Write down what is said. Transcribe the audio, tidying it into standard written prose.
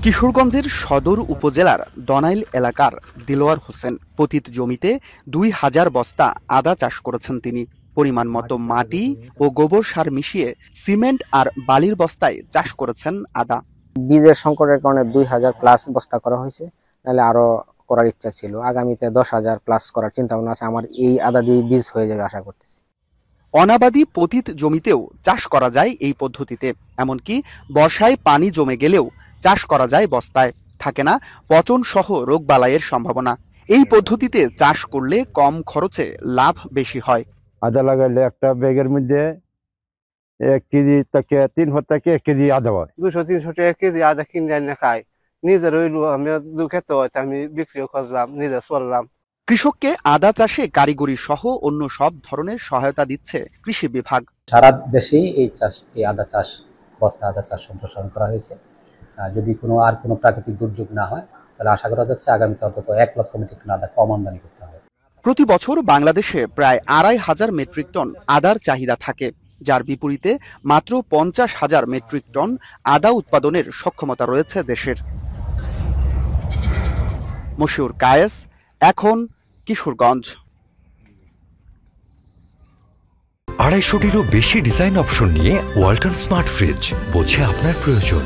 কিশোরগঞ্জের সদর উপজেলার দনাইল এলাকার দিলওয়ার হোসেন পতিত জমিতে ২,০০০ বস্তা আদা চাষ করেছেন তিনি। পরিমাণ মতো মাটি ও গোবর সার মিশিয়ে সিমেন্ট আর বালির বস্তায় চাষ করেছেন আদা। বীজের সংকটের কারণে ২,০০০ প্লাস বস্তা করা হয়েছে, নাহলে আরো করার ইচ্ছা ছিল। আগামীতে ১০,০০০ প্লাস করার চিন্তা ভাবনা আছে। আমার এই আদা দিয়ে বীজ হয়ে যাবে আশা করতেছি। অনাবাদি পতিত জমিতেও চাষ করা যায় এই পদ্ধতিতে। এমনকি বর্ষায় পানি জমে গেলেও চাষ করা যায় বস্তায়, থাকে না পচন সহ রোগবালাইয়ের সম্ভাবনা। এই পদ্ধতিতে চাষ করলে কম খরচে লাভ বেশি হয়। আদা লাগাইলে একটা ব্যাগের মধ্যে 1 কেজি থেকে 300 থেকে 1 কেজি আদা হয়। 200-300 টাকা কেজি আদা কিনে এনে খাই। নিজের হইলো, আমি খেতে হচ্ছে, আমি বিক্রিও করলাম, নিজে চললাম। কৃষককে আদা চাষে কারিগরি সহ অন্য সব ধরনের সহায়তা দিচ্ছে কৃষি বিভাগ। সারা দেশেই এই আদা চাষ, বস্তা আদা চাষ সম্প্রসারণ করা হয়েছে। যদি কোনো প্রাকৃতিক দুর্যোগ না হয়, তাহলে আশা করা যাচ্ছে আগামীতে অন্তত 1 লক্ষ মেট্রিক টন আদা কম আমদানি করতে হবে। প্রতি বছর বাংলাদেশে প্রায় ২,৫০০ মেট্রিক টন আদার চাহিদা থাকে, যার বিপরীতে মাত্র ৫০,০০০ মেট্রিক টন আদা উৎপাদনের সক্ষমতা রয়েছে দেশের। মশিউর কায়েস, এখন কিশোরগঞ্জ। ২৫০টিরও বেশি ডিজাইন অপশন নিয়ে ওয়ালটন স্মার্ট ফ্রিজ, বোঝে আপনার প্রয়োজন।